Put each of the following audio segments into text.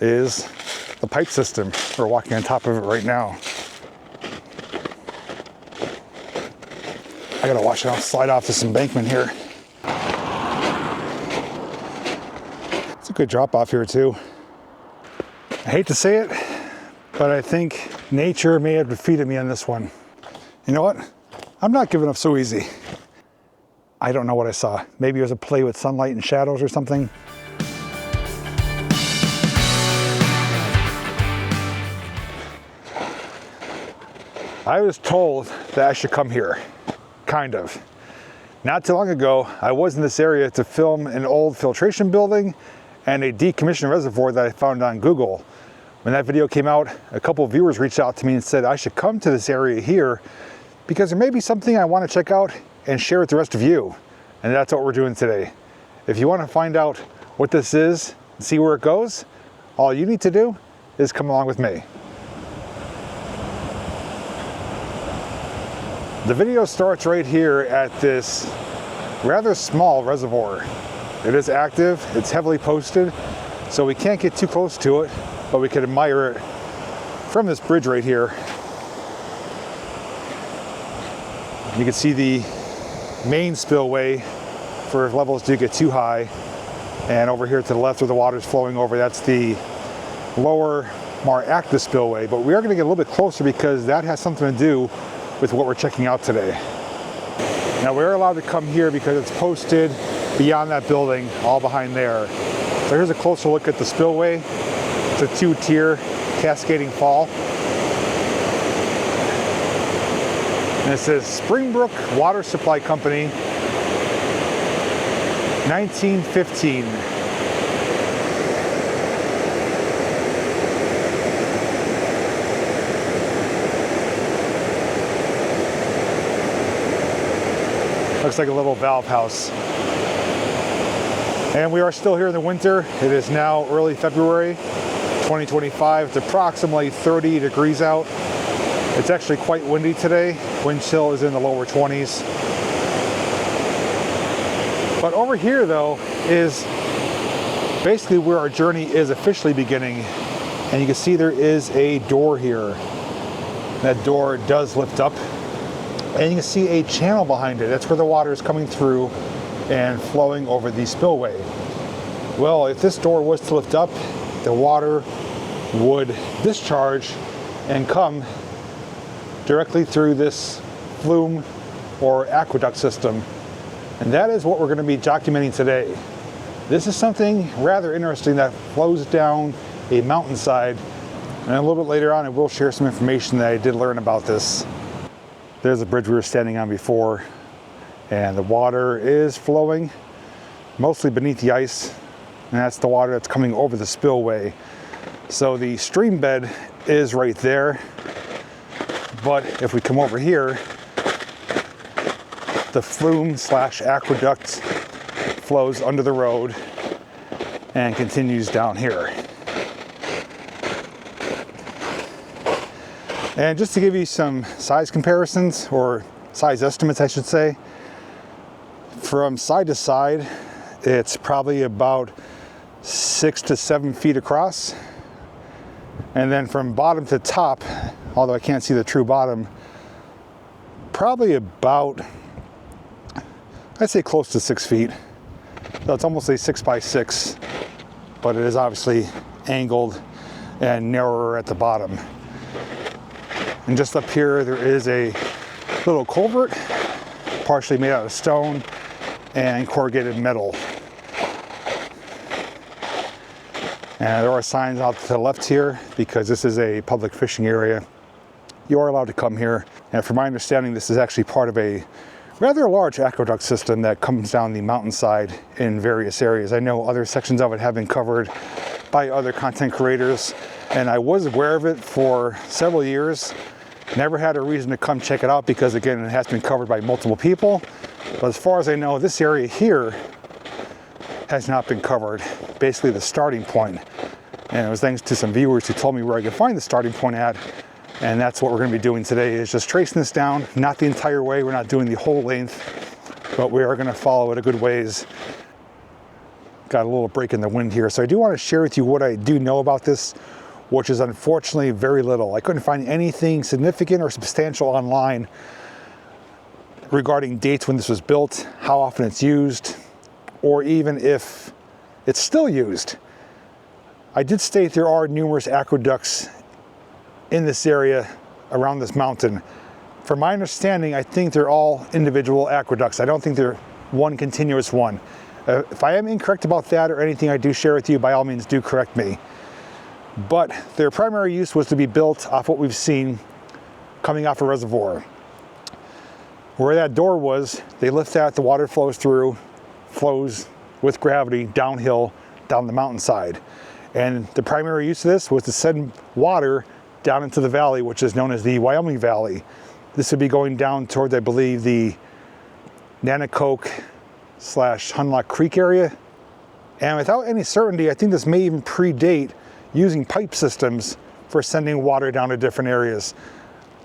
is the pipe system. We're walking on top of it right now. I gotta watch it, I'll slide off this embankment here. It's a good drop off here too. I hate to say it, but I think nature may have defeated me on this one. You know what? I'm not giving up so easy. I don't know what I saw. Maybe it was a play with sunlight and shadows or something. I was told that I should come here. Kind of. Not too long ago, I was in this area to film an old filtration building and a decommissioned reservoir that I found on Google. When that video came out, a couple of viewers reached out to me and said I should come to this area here because there may be something I want to check out and share with the rest of you. And that's what we're doing today. If you want to find out what this is and see where it goes, all you need to do is come along with me. The video starts right here at this rather small reservoir. It is active, it's heavily posted, so we can't get too close to it, but we can admire it from this bridge right here. You can see the main spillway for if levels do get too high. And over here to the left where the water's flowing over, that's the lower, more active spillway. But we are gonna get a little bit closer because that has something to do with what we're checking out today. Now we're allowed to come here because it's posted beyond that building, all behind there. So here's a closer look at the spillway. It's a two-tier cascading fall. And it says Springbrook Water Supply Company, 1915. Looks like a little valve house. And we are still here in the winter. It is now early February 2025. It's approximately 30 degrees out. It's actually quite windy today. Wind chill is in the lower 20s. But over here though is basically where our journey is officially beginning. And you can see there is a door here. That door does lift up. And you can see a channel behind it. That's where the water is coming through and flowing over the spillway. Well, if this door was to lift up, the water would discharge and come directly through this flume or aqueduct system. And that is what we're going to be documenting today. This is something rather interesting that flows down a mountainside. And a little bit later on, I will share some information that I did learn about this. There's a bridge we were standing on before, and the water is flowing mostly beneath the ice, and that's the water that's coming over the spillway. So the stream bed is right there, but if we come over here, the flume slash aqueduct flows under the road and continues down here. And just to give you some size comparisons, or size estimates I should say, from side to side, it's probably about 6 to 7 feet across. And then from bottom to top, although I can't see the true bottom, probably about, I'd say close to 6 feet. So it's almost a 6 by 6, but it is obviously angled and narrower at the bottom. And just up here, there is a little culvert, partially made out of stone and corrugated metal. And there are signs out to the left here because this is a public fishing area. You are allowed to come here. And from my understanding, this is actually part of a rather large aqueduct system that comes down the mountainside in various areas. I know other sections of it have been covered by other content creators, and I was aware of it for several years. Never had a reason to come check it out because, again, it has been covered by multiple people. But as far as I know, this area here has not been covered. Basically the starting point. And it was thanks to some viewers who told me where I could find the starting point at. And that's what we're going to be doing today, is just tracing this down. Not the entire way, we're not doing the whole length, but we are going to follow it a good ways got a little break in the wind here. So I do want to share with you what I do know about this, which is unfortunately very little. I couldn't find anything significant or substantial online regarding dates when this was built, how often it's used, or even if it's still used. I did state there are numerous aqueducts in this area around this mountain. From my understanding, I think they're all individual aqueducts. I don't think they're one continuous one. If I am incorrect about that or anything I do share with you, by all means do correct me. But their primary use was to be built off what we've seen coming off a reservoir. Where that door was, they lift that, the water flows through, flows with gravity downhill, down the mountainside. And the primary use of this was to send water down into the valley, which is known as the Wyoming Valley. This would be going down towards, I believe, the Nanticoke/Hunlock Creek area. And without any certainty, I think this may even predate using pipe systems for sending water down to different areas.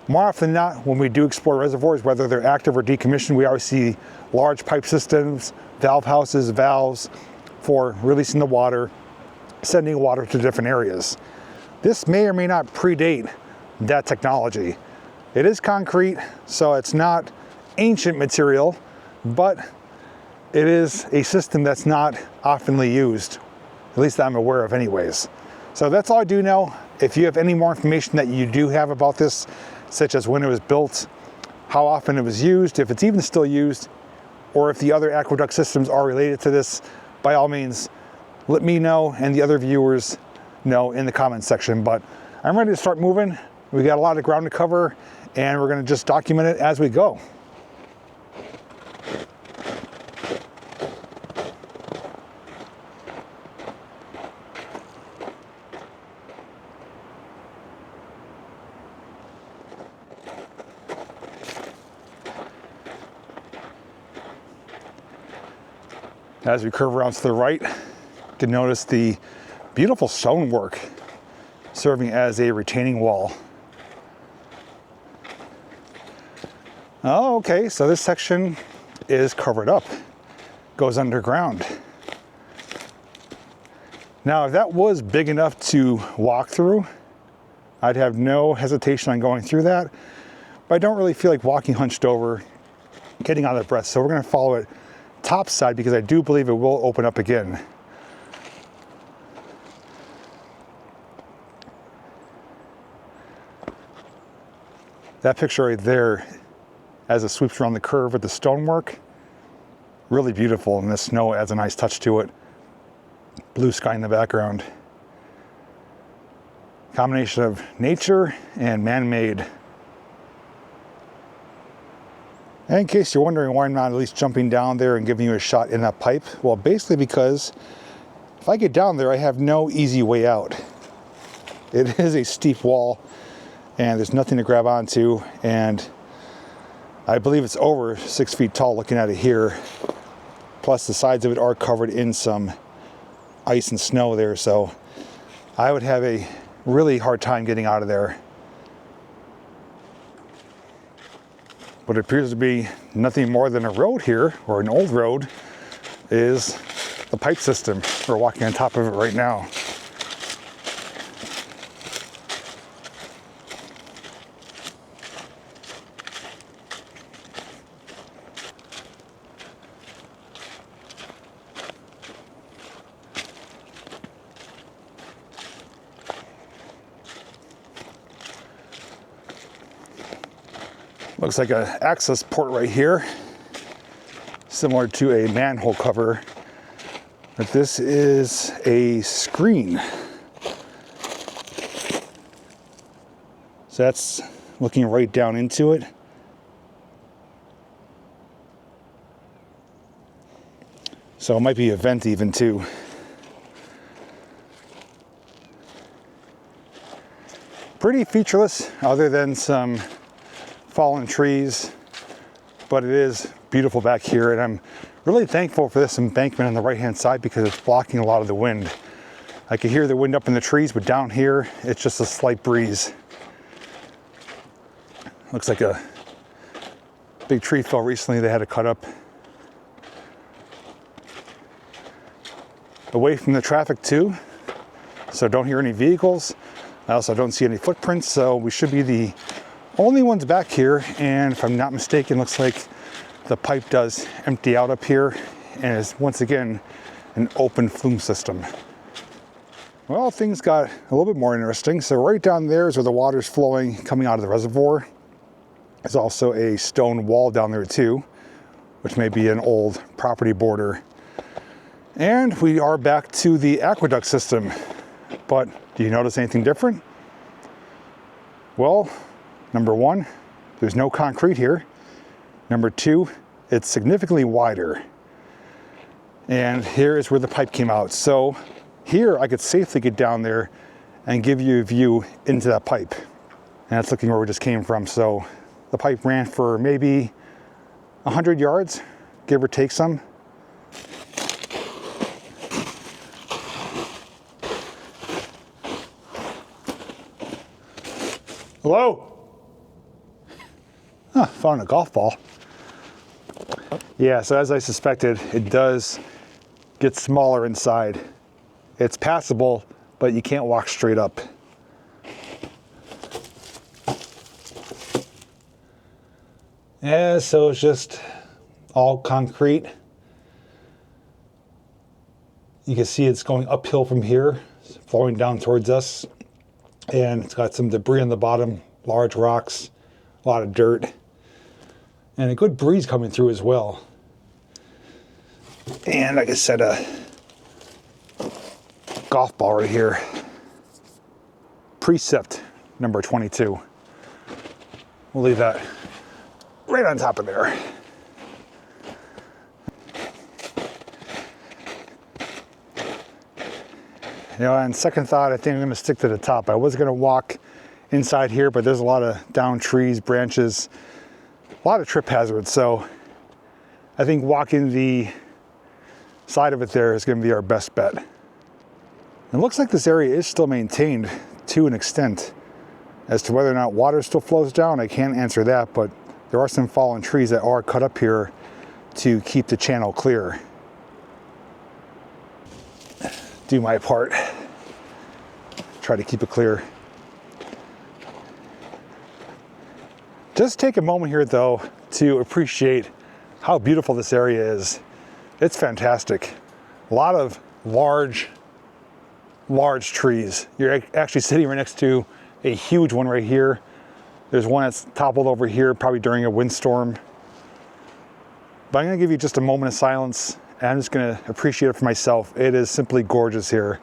More often than not, when we do explore reservoirs, whether they're active or decommissioned, we always see large pipe systems, valve houses, valves for releasing the water, sending water to different areas. This may or may not predate that technology. It is concrete, so it's not ancient material, but it is a system that's not oftenly used, at least that I'm aware of anyways. So that's all I do know. If you have any more information that you do have about this, such as when it was built, how often it was used, if it's even still used, or if the other aqueduct systems are related to this, by all means, let me know and the other viewers know in the comments section. But I'm ready to start moving. We got a lot of ground to cover, and we're gonna just document it as we go. As we curve around to the right, you can notice the beautiful stonework serving as a retaining wall. Oh, okay, so this section is covered up, goes underground. Now, if that was big enough to walk through, I'd have no hesitation on going through that, but I don't really feel like walking hunched over, getting out of breath, so we're gonna follow it top side because I do believe it will open up again. That picture right there, as it sweeps around the curve with the stonework, really beautiful, and the snow adds a nice touch to it. Blue sky in the background. Combination of nature and man-made. And in case you're wondering why I'm not at least jumping down there and giving you a shot in that pipe, well, basically because if I get down there, I have no easy way out. It is a steep wall, and there's nothing to grab onto, and I believe it's over 6 feet tall looking at it here. Plus the sides of it are covered in some ice and snow there, so I would have a really hard time getting out of there. What appears to be nothing more than a road here, or an old road, is the pipe system. We're walking on top of it right now. Looks like an access port right here, similar to a manhole cover, but this is a screen. So that's looking right down into it. So it might be a vent even too. Pretty featureless, other than some fallen trees, but it is beautiful back here, and I'm really thankful for this embankment on the right hand side because it's blocking a lot of the wind. I can hear the wind up in the trees, but down here it's just a slight breeze. Looks like a big tree fell recently, they had to cut up. away from the traffic too, so don't hear any vehicles. I also don't see any footprints, so we should be the only ones back here. And if I'm not mistaken, looks like the pipe does empty out up here and is once again an open flume system. Well, things got a little bit more interesting. So right down there is where the water's flowing, coming out of the reservoir. There's also a stone wall down there too, which may be an old property border. And we are back to the aqueduct system. But do you notice anything different? Well, number one, there's no concrete here. Number two, it's significantly wider. And here is where the pipe came out. So here I could safely get down there and give you a view into that pipe. And that's looking where we just came from. So the pipe ran for maybe 100 yards, give or take some. Hello? Huh, found a golf ball. Yeah, so as I suspected, it does get smaller inside. It's passable, but you can't walk straight up. Yeah, so it's just all concrete. You can see it's going uphill from here, flowing down towards us. And it's got some debris on the bottom, large rocks, a lot of dirt, and a good breeze coming through as well. And like I said, a golf ball right here. Precept number 22. We'll leave that right on top of there. You know, on second thought, I think I'm going to stick to the top. I was going to walk inside here, but there's a lot of down trees, branches, a lot of trip hazards. So I think walking the side of it there is going to be our best bet. It looks like this area is still maintained to an extent. As to whether or not water still flows down, I can't answer that, but there are some fallen trees that are cut up here to keep the channel clear. Do my part. Try to keep it clear. Just take a moment here though to appreciate how beautiful this area is. It's fantastic. A lot of large trees. You're actually sitting right next to a huge one right here. There's one that's toppled over here, probably during a windstorm. But I'm gonna give you just a moment of silence, and I'm just gonna appreciate it for myself. It is simply gorgeous here.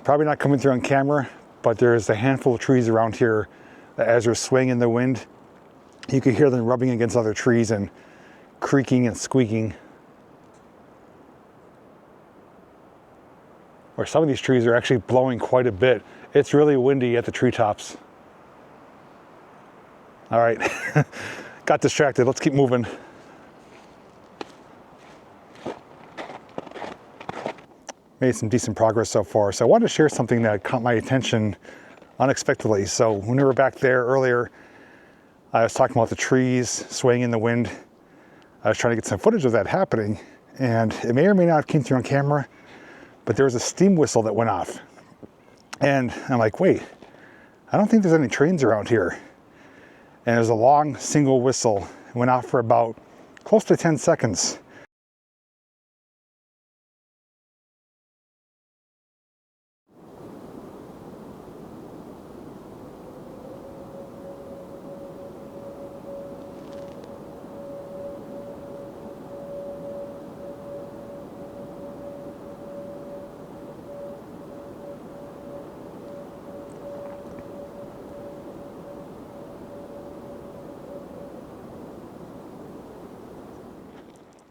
Probably not coming through on camera, but there's a handful of trees around here that as they're swaying in the wind, you can hear them rubbing against other trees and creaking and squeaking. Or some of these trees are actually blowing quite a bit. It's really windy at the treetops. All right, got distracted. Let's keep moving. Made some decent progress so far. So I wanted to share something that caught my attention unexpectedly. So when we were back there earlier, I was talking about the trees swaying in the wind. I was trying to get some footage of that happening, and it may or may not have came through on camera, but there was a steam whistle that went off. And I'm like, wait, I don't think there's any trains around here. And it was a long single whistle. It went off for about close to 10 seconds.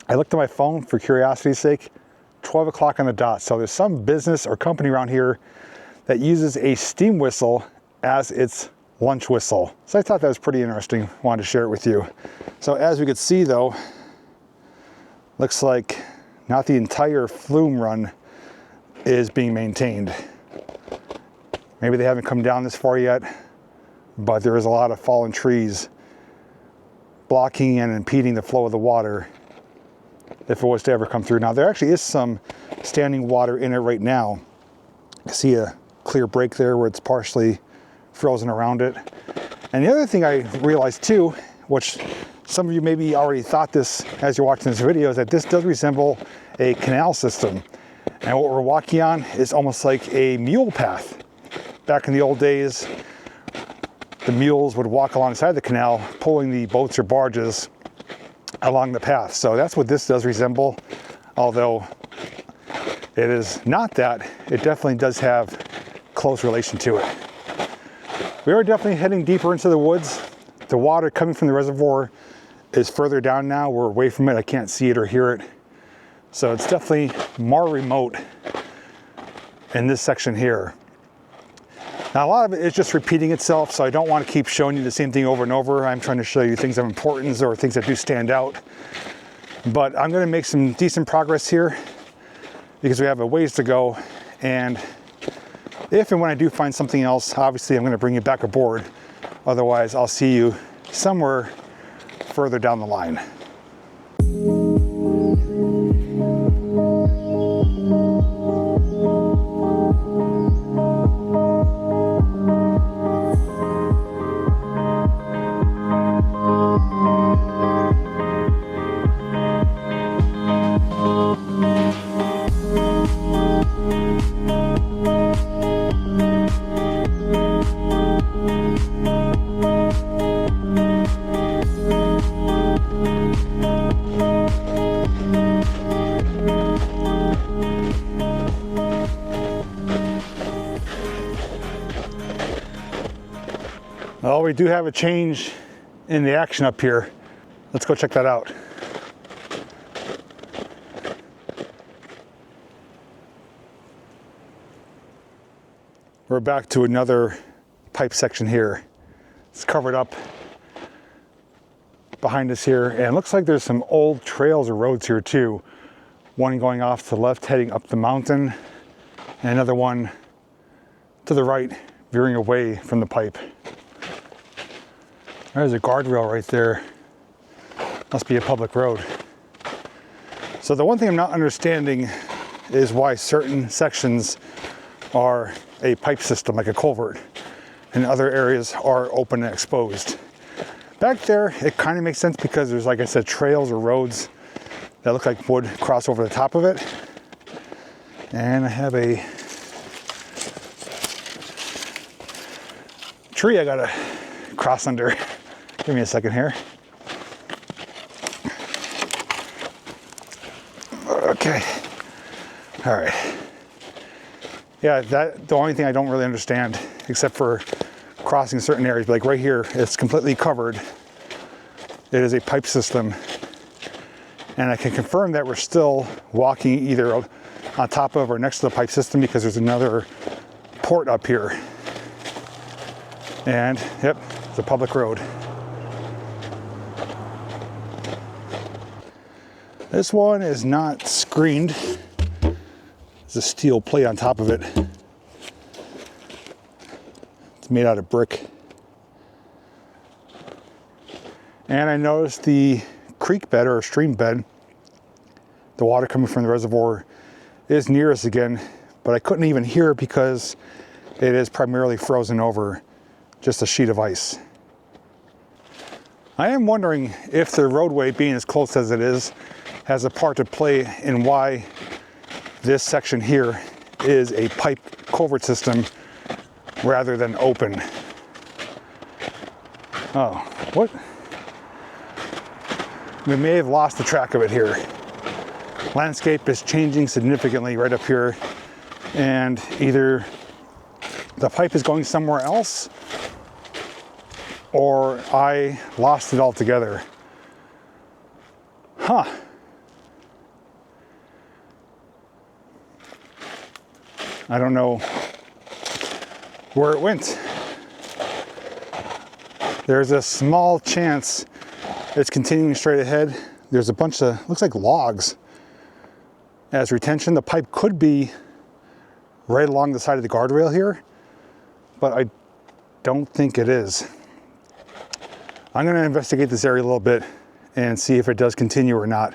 I looked at my phone for curiosity's sake, 12 o'clock on the dot. So there's some business or company around here that uses a steam whistle as its lunch whistle. So I thought that was pretty interesting. Wanted to share it with you. So as we could see though, looks like not the entire flume run is being maintained. Maybe they haven't come down this far yet, but there is a lot of fallen trees blocking and impeding the flow of the water if it was to ever come through. Now there actually is some standing water in it right now. I see a clear break there where it's partially frozen around it. And the other thing I realized too, which some of you maybe already thought this as you're watching this video, is that this does resemble a canal system. And what we're walking on is almost like a mule path. Back in the old days, the mules would walk alongside the canal, pulling the boats or barges along the path. So that's what this does resemble, although it is not that. It definitely does have close relation to it. We are definitely heading deeper into the woods. The water coming from the reservoir is further down now. We're away from it. I can't see it or hear it. So it's definitely more remote in this section here. Now a lot of it is just repeating itself, so I don't want to keep showing you the same thing over and over. I'm trying to show you things of importance or things that do stand out. But I'm going to make some decent progress here because we have a ways to go. And if and when I do find something else, obviously I'm going to bring you back aboard. Otherwise, I'll see you somewhere further down the line. Well, we do have a change in the action up here. Let's go check that out. We're back to another pipe section here. It's covered up behind us here, and it looks like there's some old trails or roads here too. One going off to the left heading up the mountain, and another one to the right veering away from the pipe. There's a guardrail right there. Must be a public road. So the one thing I'm not understanding is why certain sections are a pipe system, like a culvert, and other areas are open and exposed. Back there, it kind of makes sense because there's, like I said, trails or roads that look like wood cross over the top of it. And I have a tree I gotta cross under. Give me a second here. Okay. All right. Yeah, the only thing I don't really understand, except for crossing certain areas, like right here, it's completely covered. It is a pipe system. And I can confirm that we're still walking either on top of or next to the pipe system because there's another port up here. And yep, it's a public road. This one is not screened. There's a steel plate on top of it. It's made out of brick. And I noticed the creek bed or stream bed, the water coming from the reservoir, is near us again, but I couldn't even hear it because it is primarily frozen over, just a sheet of ice. I am wondering if the roadway, being as close as it is, has a part to play in why this section here is a pipe culvert system rather than open. Oh, what? We may have lost the track of it here. Landscape is changing significantly right up here, and either the pipe is going somewhere else or I lost it altogether. Huh. I don't know where it went. There's a small chance it's continuing straight ahead. there's a bunch of, looks like logs as retention. The pipe could be right along the side of the guardrail here, but I don't think it is. I'm going to investigate this area a little bit and see if it does continue or not.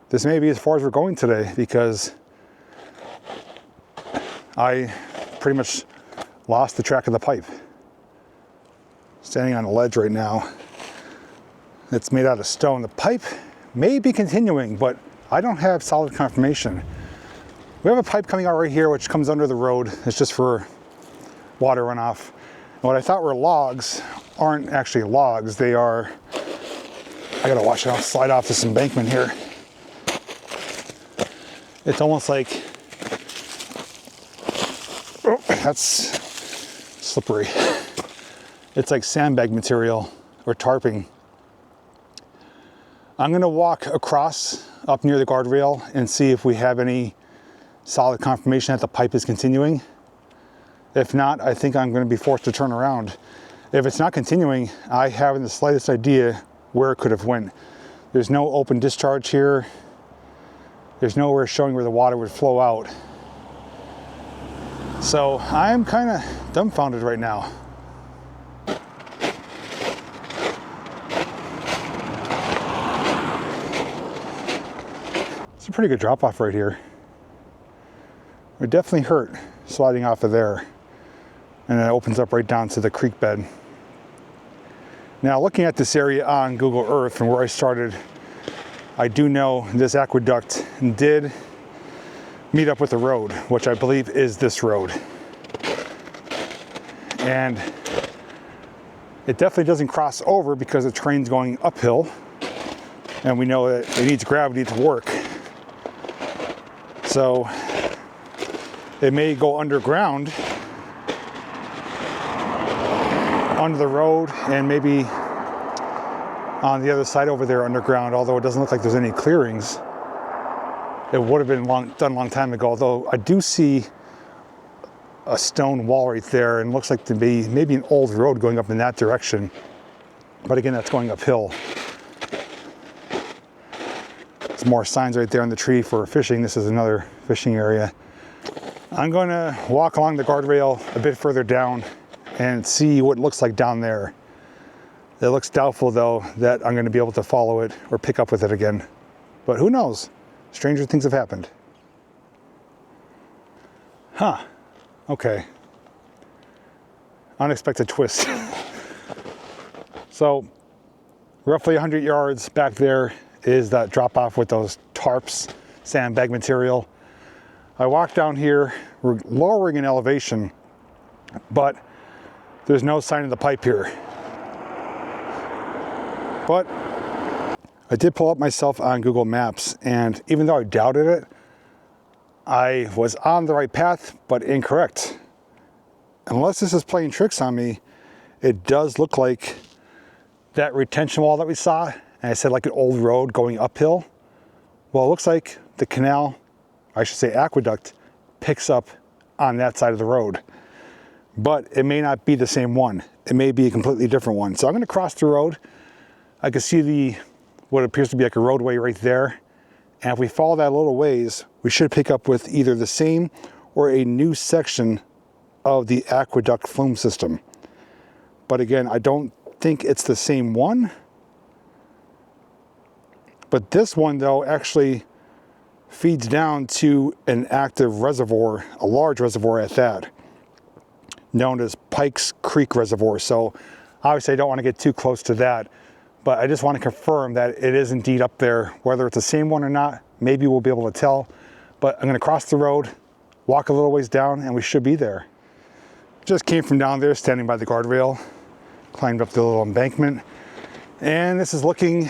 This may be as far as we're going today because I pretty much lost the track of the pipe. Standing on a ledge right now. It's made out of stone. The pipe may be continuing, but I don't have solid confirmation. We have a pipe coming out right here which comes under the road. It's just for water runoff. And what I thought were logs aren't actually logs. They are, I gotta watch it, I'll slide off this embankment here. It's almost like, oh, that's slippery. It's like sandbag material or tarping. I'm gonna walk across up near the guardrail and see if we have any solid confirmation that the pipe is continuing. If not, I think I'm gonna be forced to turn around. If it's not continuing, I haven't the slightest idea where it could have went. There's no open discharge here. There's nowhere showing where the water would flow out. So I'm kind of dumbfounded right now. It's a pretty good drop off right here. It definitely hurt sliding off of there. And then it opens up right down to the creek bed. Now looking at this area on Google Earth from where I started, I do know this aqueduct did meet up with the road, which I believe is this road. And it definitely doesn't cross over because the train's going uphill. And we know that it needs gravity to work. So it may go underground under the road and maybe on the other side over there underground, although it doesn't look like there's any clearings. It would have been done a long time ago, although I do see a stone wall right there and looks like to be maybe an old road going up in that direction. But again, that's going uphill. There's more signs right there on the tree for fishing. This is another fishing area. I'm going to walk along the guardrail a bit further down and see what it looks like down there. It looks doubtful though that I'm going to be able to follow it or pick up with it again. But who knows? Stranger things have happened. Huh. Okay. Unexpected twist. So roughly 100 yards back there is that drop off with those tarps, sandbag material. I walk down here, we're lowering in elevation, but there's no sign of the pipe here. But I did pull up myself on Google Maps, and even though I doubted it, I was on the right path, but incorrect. Unless this is playing tricks on me, it does look like that retention wall that we saw, and I said like an old road going uphill. Well, it looks like the canal, I should say aqueduct, picks up on that side of the road. But it may not be the same one. It may be a completely different one. So I'm going to cross the road. I can see what appears to be like a roadway right there. And if we follow that a little ways, we should pick up with either the same or a new section of the aqueduct flume system. But again, I don't think it's the same one. But this one though actually feeds down to an active reservoir, a large reservoir at that, known as Pikes Creek Reservoir. So obviously I don't want to get too close to that, but I just want to confirm that it is indeed up there. Whether it's the same one or not, maybe we'll be able to tell. But I'm going to cross the road, walk a little ways down, and we should be there. Just came from down there, standing by the guardrail, climbed up the little embankment, and this is looking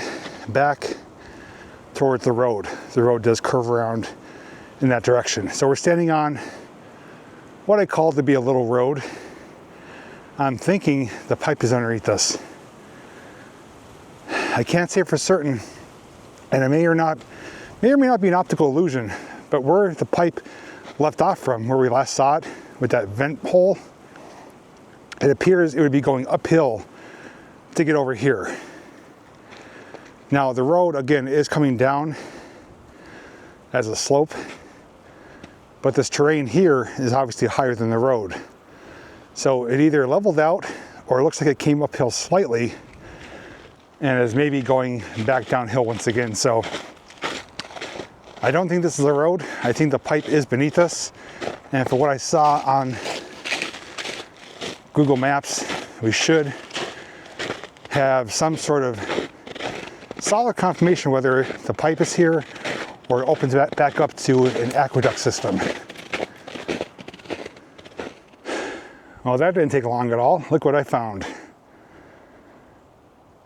back towards the road. The road does curve around in that direction. So we're standing on what I call to be a little road. I'm thinking the pipe is underneath us. I can't say for certain, and it may or may not be an optical illusion, but where the pipe left off from, where we last saw it with that vent hole, it appears it would be going uphill to get over here. Now the road again is coming down as a slope, but this terrain here is obviously higher than the road. So it either leveled out or it looks like it came uphill slightly and is maybe going back downhill once again. So I don't think this is a road. I think the pipe is beneath us. And for what I saw on Google Maps, we should have some sort of solid confirmation whether the pipe is here or it opens back up to an aqueduct system. Well, that didn't take long at all. Look what I found.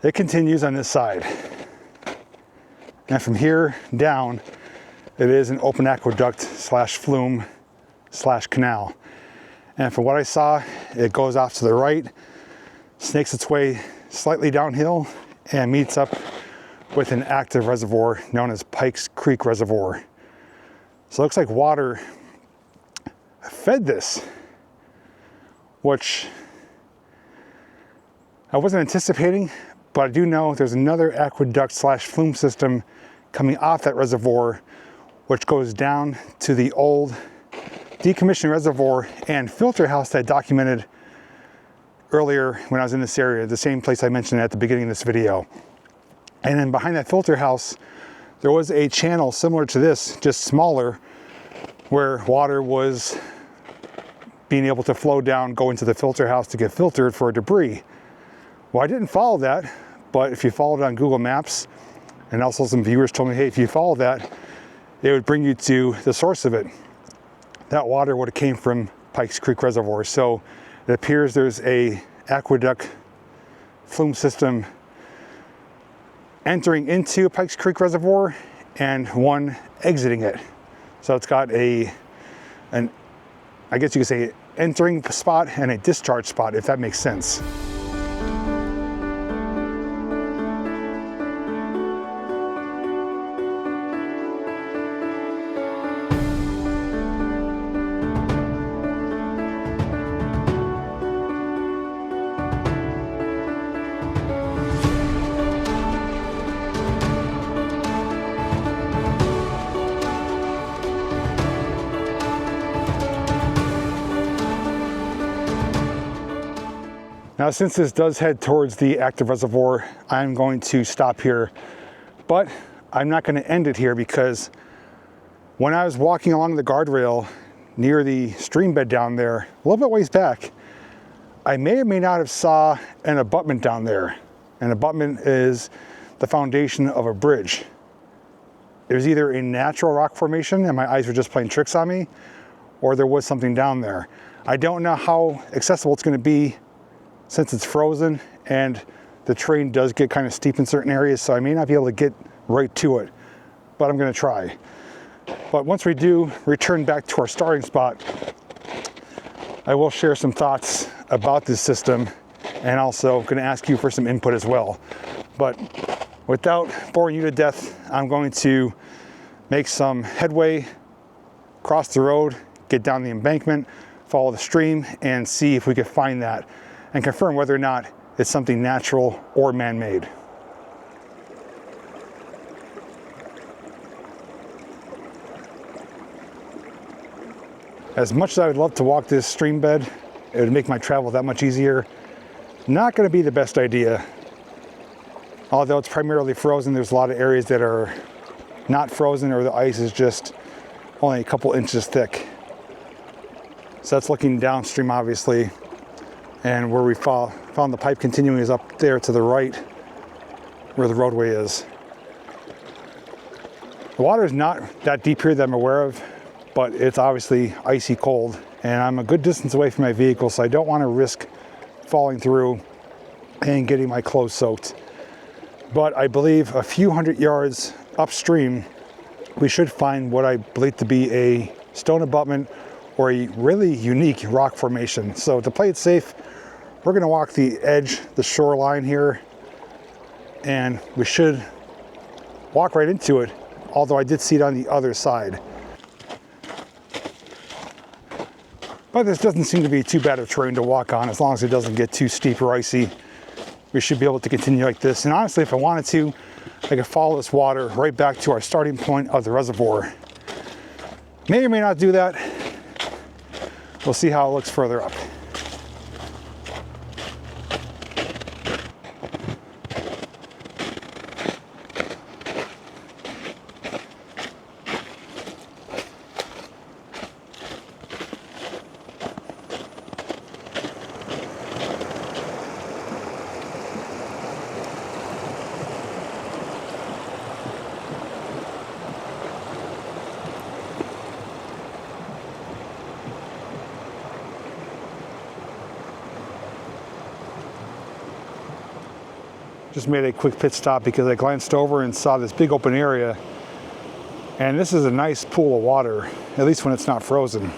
It continues on this side. And from here down, it is an open aqueduct slash flume slash canal. And from what I saw, it goes off to the right, snakes its way slightly downhill, and meets up with an active reservoir known as Pikes Creek Reservoir. So it looks like water fed this, which I wasn't anticipating, but I do know there's another aqueduct slash flume system coming off that reservoir, which goes down to the old decommissioned reservoir and filter house that I documented earlier when I was in this area, the same place I mentioned at the beginning of this video. And then behind that filter house, there was a channel similar to this, just smaller, where water was being able to flow down, go into the filter house to get filtered for debris. Well, I didn't follow that, but if you followed it on Google Maps, and also some viewers told me, hey, if you follow that, it would bring you to the source of it. That water would have came from Pikes Creek Reservoir. So it appears there's a aqueduct flume system entering into Pikes Creek Reservoir and one exiting it. So it's got I guess you could say, entering spot and a discharge spot, if that makes sense. Now, since this does head towards the active reservoir, I'm going to stop here, but I'm not going to end it here because when I was walking along the guardrail near the stream bed down there, a little bit ways back, I may or may not have saw an abutment down there. An abutment is the foundation of a bridge. It was either a natural rock formation and my eyes were just playing tricks on me, or there was something down there. I don't know how accessible it's going to be since it's frozen and the terrain does get kind of steep in certain areas, so I may not be able to get right to it, but I'm going to try. But once we do return back to our starting spot, I will share some thoughts about this system and also going to ask you for some input as well. But without boring you to death, I'm going to make some headway, cross the road, get down the embankment, follow the stream, and see if we can find that and confirm whether or not it's something natural or man-made. As much as I would love to walk this stream bed, it would make my travel that much easier. Not going to be the best idea. Although it's primarily frozen, there's a lot of areas that are not frozen or the ice is just only a couple inches thick. So that's looking downstream, obviously. And where we found the pipe continuing is up there to the right where the roadway is. The water is not that deep here that I'm aware of, but it's obviously icy cold. And I'm a good distance away from my vehicle, so I don't want to risk falling through and getting my clothes soaked. But I believe a few hundred yards upstream, we should find what I believe to be a stone abutment or a really unique rock formation. So to play it safe, we're going to walk the edge, the shoreline here, and we should walk right into it, although I did see it on the other side. But this doesn't seem to be too bad of terrain to walk on, as long as it doesn't get too steep or icy. We should be able to continue like this. And honestly, if I wanted to, I could follow this water right back to our starting point of the reservoir. May or may not do that. We'll see how it looks further up. Just made a quick pit stop because I glanced over and saw this big open area, and this is a nice pool of water, at least when it's not frozen. You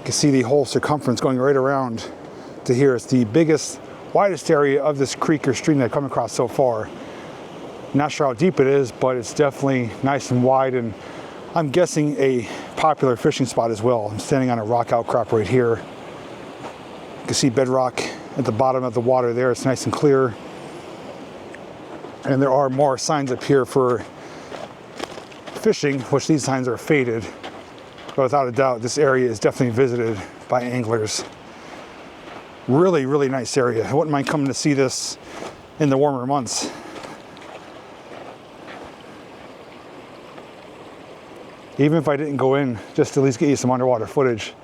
can see the whole circumference going right around to here. It's the biggest, widest area of this creek or stream that I've come across so far. Not sure how deep it is, but it's definitely nice and wide, and I'm guessing a popular fishing spot as well. I'm standing on a rock outcrop right here. You can see bedrock at the bottom of the water there. It's nice and clear. And there are more signs up here for fishing, which these signs are faded. But without a doubt, this area is definitely visited by anglers. Really, really nice area. I wouldn't mind coming to see this in the warmer months. Even if I didn't go in, just to at least get you some underwater footage,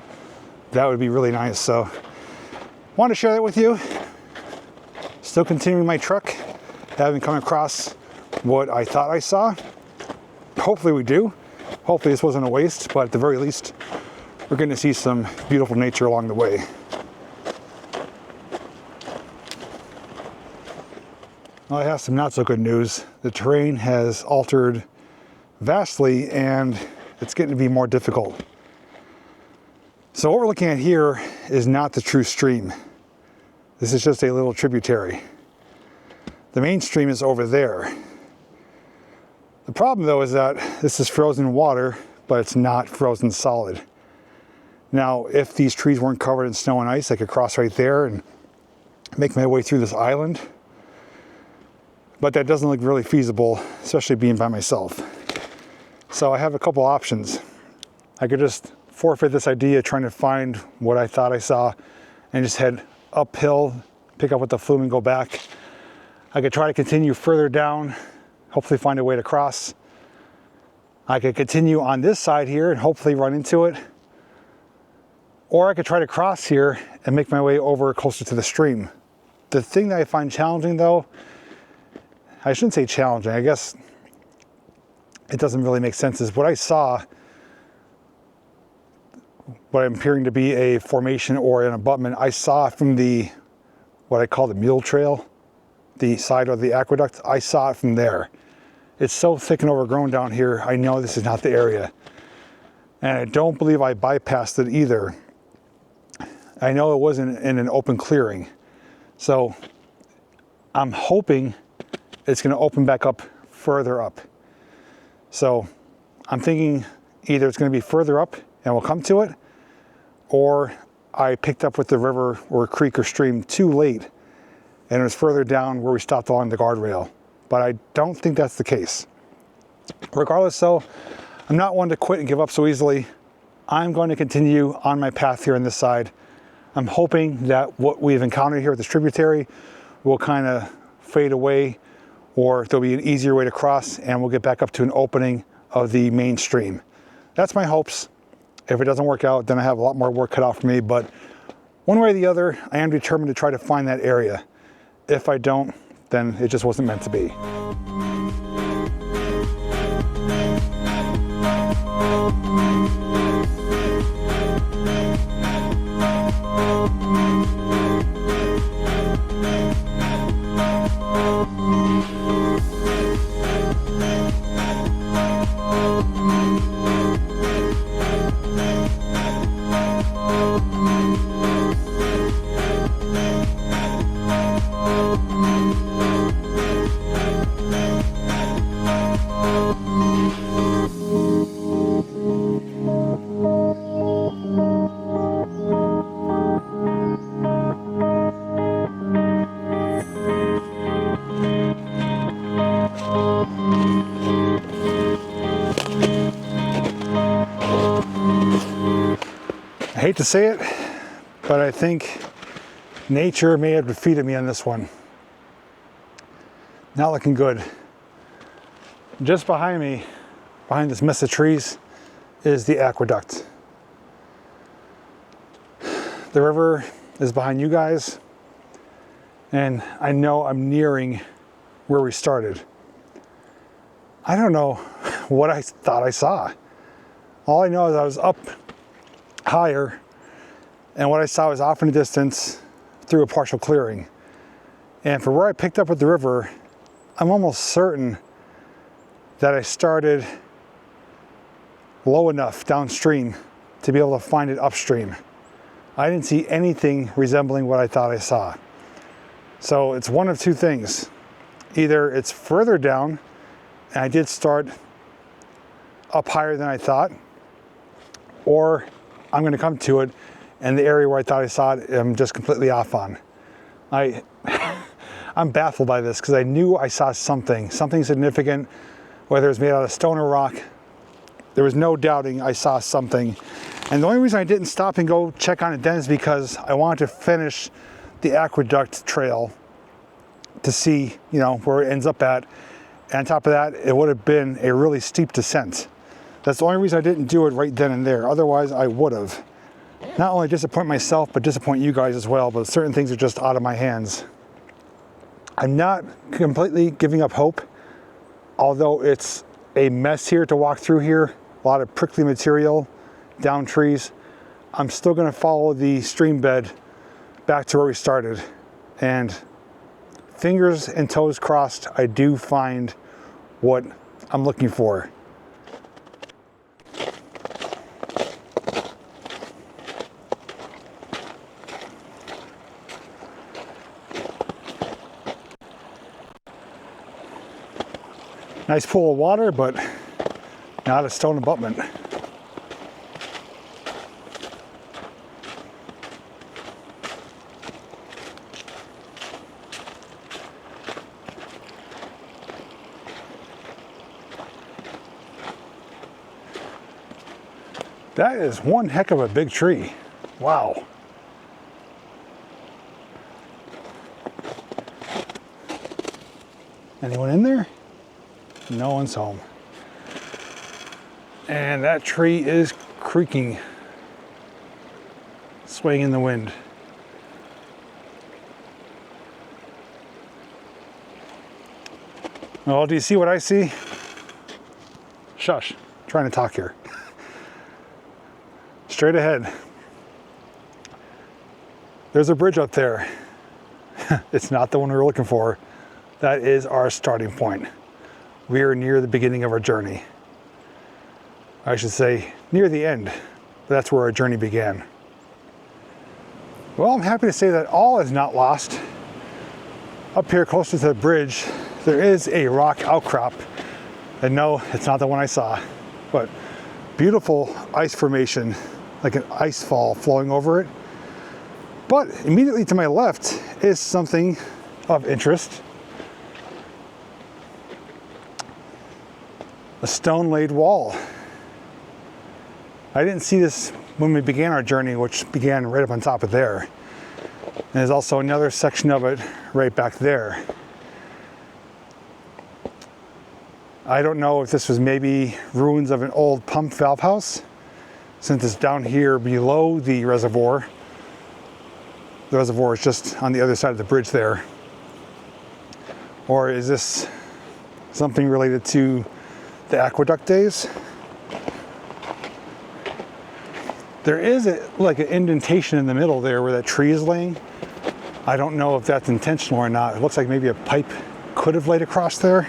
that would be really nice. So, wanted to share that with you. Still continuing my trek. Haven't come across what I thought I saw. Hopefully we do. Hopefully this wasn't a waste, but at the very least, we're going to see some beautiful nature along the way. Well, I have some not so good news. The terrain has altered vastly, and it's getting to be more difficult. So what we're looking at here is not the true stream. This is just a little tributary. The main stream is over there. The problem though is that this is frozen water, but it's not frozen solid. Now, if these trees weren't covered in snow and ice, I could cross right there and make my way through this island. But that doesn't look really feasible, especially being by myself. So I have a couple options. I could just forfeit this idea trying to find what I thought I saw and just head uphill, pick up with the flume and go back. I could try to continue further down, hopefully find a way to cross. I could continue on this side here and hopefully run into it. Or I could try to cross here and make my way over closer to the stream. The thing that I find challenging though, I shouldn't say challenging, I guess it doesn't really make sense, is what I saw, what I'm appearing to be a formation or an abutment, I saw from the, what I call the mule trail, the side of the aqueduct. I saw it from there. It's so thick and overgrown down here, I know this is not the area. And I don't believe I bypassed it either. I know it wasn't in an open clearing. So I'm hoping it's going to open back up further up. So I'm thinking either it's going to be further up and we'll come to it, or I picked up with the river or creek or stream too late and it was further down where we stopped along the guardrail. But I don't think that's the case. Regardless though, I'm not one to quit and give up so easily. I'm going to continue on my path here on this side. I'm hoping that what we've encountered here at this tributary will kind of fade away, or there'll be an easier way to cross and we'll get back up to an opening of the main stream. That's my hopes. If it doesn't work out, then I have a lot more work cut out for me, but one way or the other, I am determined to try to find that area. If I don't, then it just wasn't meant to be. I hate to say it, but I think nature may have defeated me on this one. Not looking good. Just behind me, behind this mess of trees, is the aqueduct. The river is behind you guys, and I know I'm nearing where we started. I don't know what I thought I saw. All I know is I was up higher, and what I saw was off in the distance through a partial clearing. And for where I picked up with the river, I'm almost certain that I started low enough downstream to be able to find it upstream. I didn't see anything resembling what I thought I saw. So it's one of two things. Either it's further down, and I did start up higher than I thought, or I'm going to come to it, and the area where I thought I saw it, I'm just completely off on. I'm baffled by this because I knew I saw something significant, whether it was made out of stone or rock. There was no doubting I saw something. And the only reason I didn't stop and go check on it then is because I wanted to finish the aqueduct trail to see, you know, where it ends up at. And on top of that, it would have been a really steep descent. That's the only reason I didn't do it right then and there. Otherwise, I would have. Not only disappoint myself, but disappoint you guys as well. But certain things are just out of my hands. I'm not completely giving up hope, although it's a mess here to walk through here. A lot of prickly material, down trees. I'm still going to follow the stream bed back to where we started. And fingers and toes crossed, I do find what I'm looking for. Nice pool of water, but not a stone abutment. That is one heck of a big tree. Wow. Anyone in there? No one's home. And that tree is creaking, swaying in the wind. Well, do you see what I see? Shush, I'm trying to talk here. Straight ahead. There's a bridge up there. It's not the one we were looking for. That is our starting point. We are near the beginning of our journey. I should say near the end. That's where our journey began. Well, I'm happy to say that all is not lost. Up here closer to the bridge, there is a rock outcrop. And no, it's not the one I saw, but beautiful ice formation, like an ice fall flowing over it. But immediately to my left is something of interest. A stone-laid wall. I didn't see this when we began our journey, which began right up on top of there. And there's also another section of it right back there. I don't know if this was maybe ruins of an old pump valve house, since it's down here below the reservoir. The reservoir is just on the other side of the bridge there. Or is this something related to the aqueduct days? There is like an indentation in the middle there where that tree is laying. I don't know if that's intentional or not. It looks like maybe a pipe could have laid across there.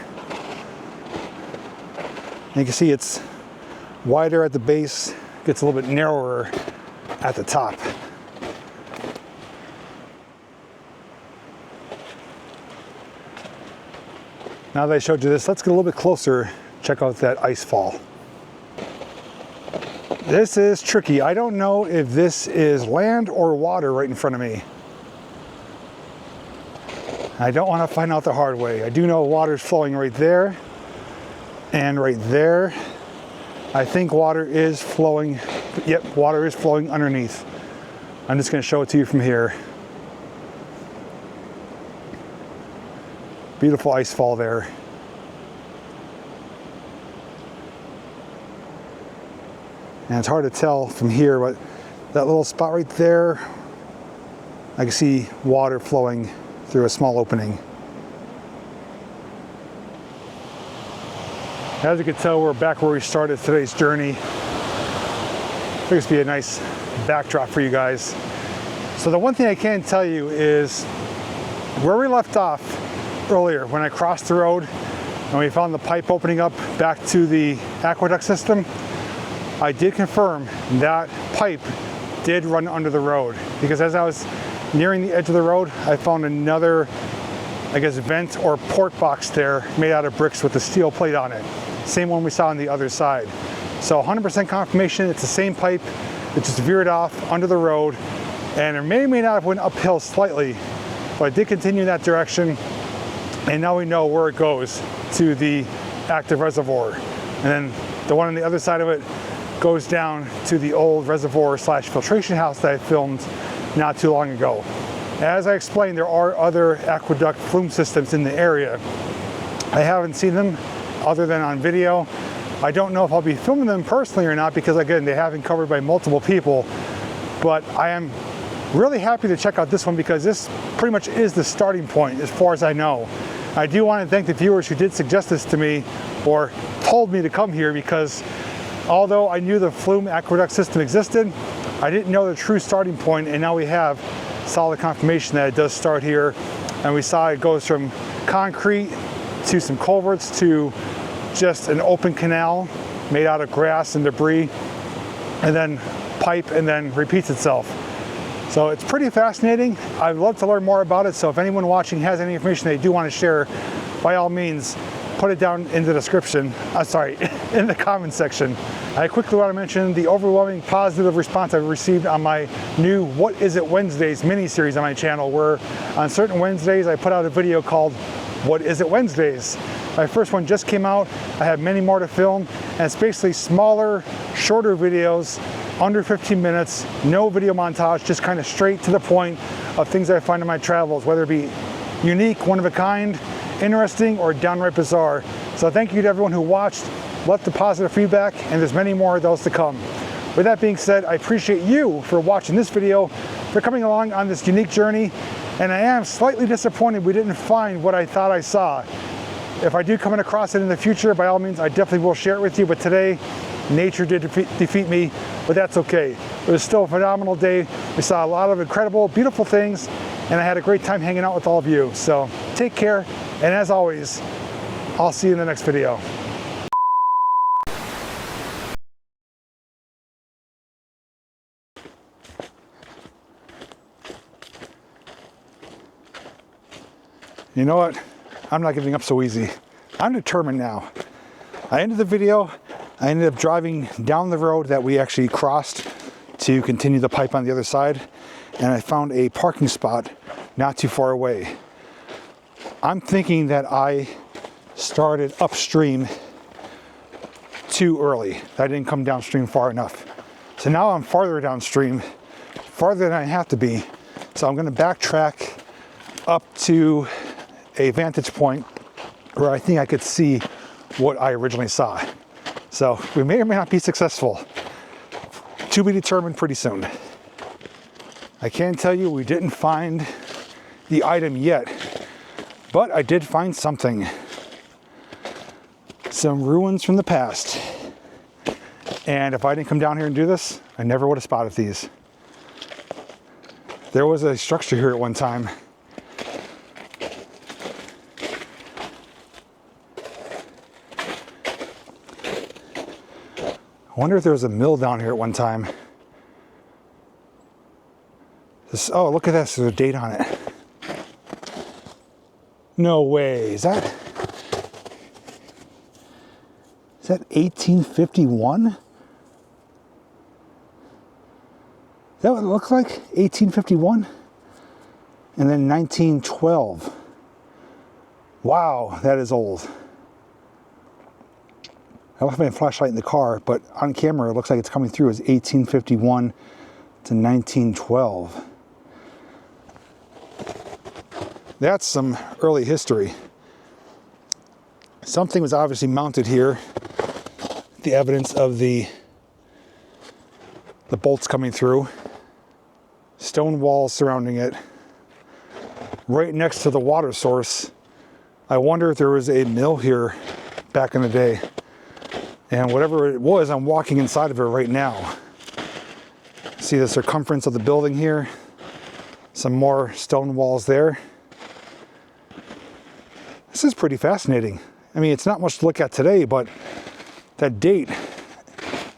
And you can see it's wider at the base, gets a little bit narrower at the top. Now that I showed you this, let's get a little bit closer. Check out that ice fall. This is tricky. I don't know if this is land or water right in front of me. I don't want to find out the hard way. I do know water's flowing right there and right there. I think water is flowing Yep, water is flowing underneath. I'm just going to show it to you from here. Beautiful ice fall there. And it's hard to tell from here, but that little spot right there, I can see water flowing through a small opening. As you can tell, we're back where we started today's journey. I think this would be a nice backdrop for you guys. So the one thing I can tell you is where we left off earlier when I crossed the road and we found the pipe opening up back to the aqueduct system, I did confirm that pipe did run under the road, because as I was nearing the edge of the road, I found another, I guess, vent or port box there made out of bricks with a steel plate on it. Same one we saw on the other side. So 100% confirmation it's the same pipe. It just veered off under the road, and it may or may not have went uphill slightly, but it did continue in that direction. And now we know where it goes, to the active reservoir. And then the one on the other side of it goes down to the old reservoir slash filtration house that I filmed not too long ago. As I explained, there are other aqueduct flume systems in the area. I haven't seen them other than on video. I don't know if I'll be filming them personally or not, because again, they have been covered by multiple people, but I am really happy to check out this one because this pretty much is the starting point as far as I know. I do want to thank the viewers who did suggest this to me or told me to come here, because although I knew the flume aqueduct system existed, I didn't know the true starting point, and now we have solid confirmation that it does start here. And we saw it goes from concrete to some culverts to just an open canal made out of grass and debris, and then pipe, and then repeats itself. So it's pretty fascinating. I'd love to learn more about it. So if anyone watching has any information they do want to share, by all means, put it down in the description, in the comment section. I quickly want to mention the overwhelming positive response I've received on my new What Is It Wednesdays mini-series on my channel, where on certain Wednesdays I put out a video called What Is It Wednesdays. My first one just came out. I have many more to film, and it's basically smaller, shorter videos, under 15 minutes, no video montage, just kind of straight to the point of things I find in my travels, whether it be unique, one of a kind, interesting, or downright bizarre. So thank you to everyone who watched, left the positive feedback, and there's many more of those to come. With that being said, I appreciate you for watching this video, for coming along on this unique journey, and I am slightly disappointed we didn't find what I thought I saw. If I do come across it in the future, by all means, I definitely will share it with you, but today, nature did defeat me, but that's okay. It was still a phenomenal day. We saw a lot of incredible, beautiful things, and I had a great time hanging out with all of you. So take care, and as always, I'll see you in the next video. You know what? I'm not giving up so easy. I'm determined now. I ended the video. I ended up driving down the road that we actually crossed to continue the pipe on the other side, and I found a parking spot not too far away. I'm thinking that I started upstream too early. I didn't come downstream far enough. So now I'm farther downstream, farther than I have to be. So I'm going to backtrack up to a vantage point where I think I could see what I originally saw. So we may or may not be successful. To be determined pretty soon. I can tell you we didn't find the item yet, but I did find something. Some ruins from the past. And if I didn't come down here and do this, I never would have spotted these. There was a structure here at one time. I wonder if there was a mill down here at one time. Oh, look at this, there's a date on it. No way, is that 1851? Is that what it looks like? 1851? And then 1912. Wow, that is old. I left my flashlight in the car, but on camera it looks like it's coming through as 1851 to 1912. That's some early history. Something was obviously mounted here. The evidence of the bolts coming through. Stone walls surrounding it. Right next to the water source. I wonder if there was a mill here back in the day. And whatever it was, I'm walking inside of it right now. See the circumference of the building here. Some more stone walls there. This is pretty fascinating. I mean, it's not much to look at today, but that date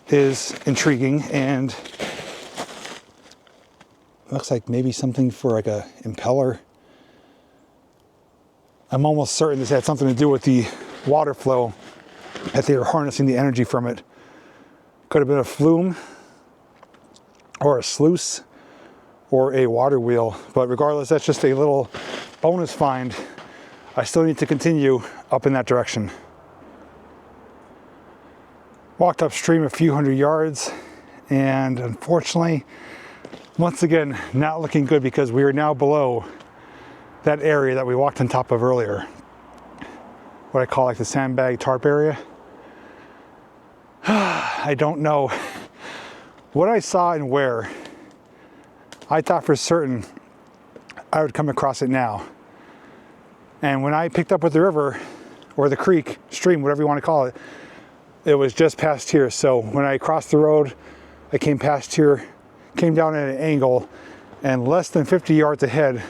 is intriguing, and looks like maybe something for like a impeller. I'm almost certain this had something to do with the water flow, that they were harnessing the energy from it. Could have been a flume or a sluice or a water wheel, but regardless, that's just a little bonus find. I still need to continue up in that direction. Walked upstream a few hundred yards, and unfortunately, once again, not looking good because we are now below that area that we walked on top of earlier. What I call like the sandbag tarp area. I don't know what I saw and where. I thought for certain I would come across it now. And when I picked up with the river, or the creek, stream, whatever you want to call it, it was just past here. So when I crossed the road, I came past here, came down at an angle, and less than 50 yards ahead,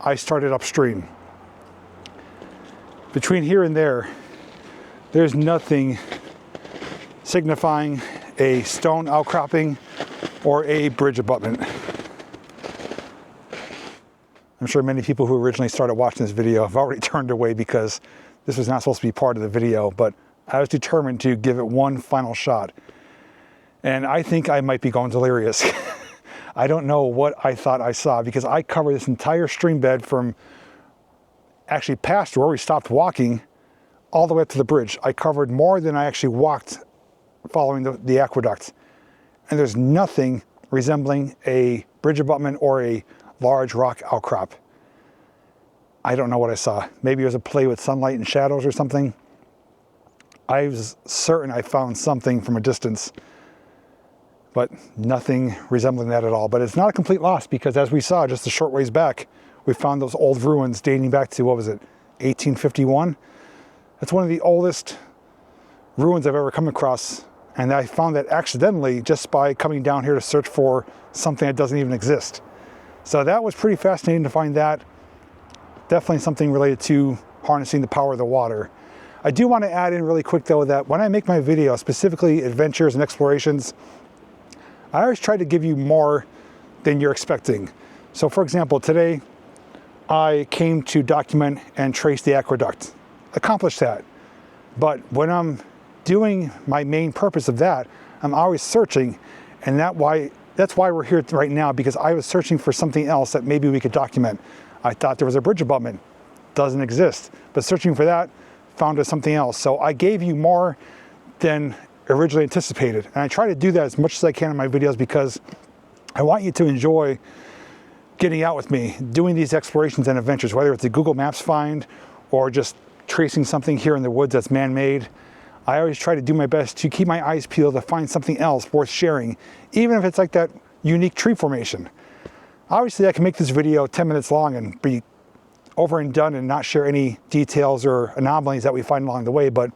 I started upstream. Between here and there, there's nothing signifying a stone outcropping or a bridge abutment. I'm sure many people who originally started watching this video have already turned away because this was not supposed to be part of the video, but I was determined to give it one final shot. And I think I might be going delirious. I don't know what I thought I saw because I covered this entire stream bed from actually past where we stopped walking all the way up to the bridge. I covered more than I actually walked following the aqueduct. And there's nothing resembling a bridge abutment or a large rock outcrop. I don't know what I saw. Maybe it was a play with sunlight and shadows or something. I was certain I found something from a distance, but nothing resembling that at all. But it's not a complete loss because as we saw just a short ways back, we found those old ruins dating back to, what was it, 1851? That's one of the oldest ruins I've ever come across. And I found that accidentally just by coming down here to search for something that doesn't even exist. So that was pretty fascinating to find that. Definitely something related to harnessing the power of the water. I do want to add in really quick though that when I make my videos, specifically adventures and explorations, I always try to give you more than you're expecting. So for example, today I came to document and trace the aqueduct. Accomplished that. But when I'm doing my main purpose of that, I'm always searching, and that's why we're here right now, because I was searching for something else that maybe we could document. I thought there was a bridge abutment. Doesn't exist. But searching for that, found us something else. So I gave you more than originally anticipated. And I try to do that as much as I can in my videos because I want you to enjoy getting out with me, doing these explorations and adventures, whether it's a Google Maps find or just tracing something here in the woods that's man-made. I always try to do my best to keep my eyes peeled to find something else worth sharing, even if it's like that unique tree formation. Obviously, I can make this video 10 minutes long and be over and done and not share any details or anomalies that we find along the way, but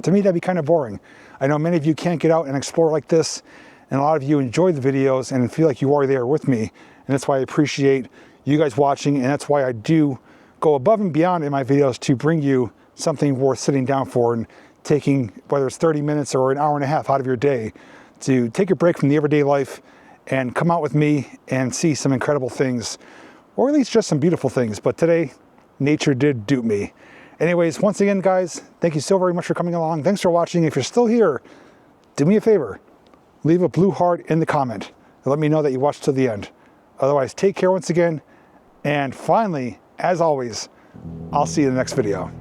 to me, that'd be kind of boring. I know many of you can't get out and explore like this, and a lot of you enjoy the videos and feel like you are there with me, and that's why I appreciate you guys watching, and that's why I do go above and beyond in my videos to bring you something worth sitting down for and taking, whether it's 30 minutes or an hour and a half out of your day, to take a break from the everyday life and come out with me and see some incredible things, or at least just some beautiful things. But today, nature did dupe me. Anyways, once again, guys, thank you so very much for coming along. Thanks for watching. If you're still here, do me a favor, leave a blue heart in the comment and let me know that you watched to the end. Otherwise, take care once again. And finally, as always, I'll see you in the next video.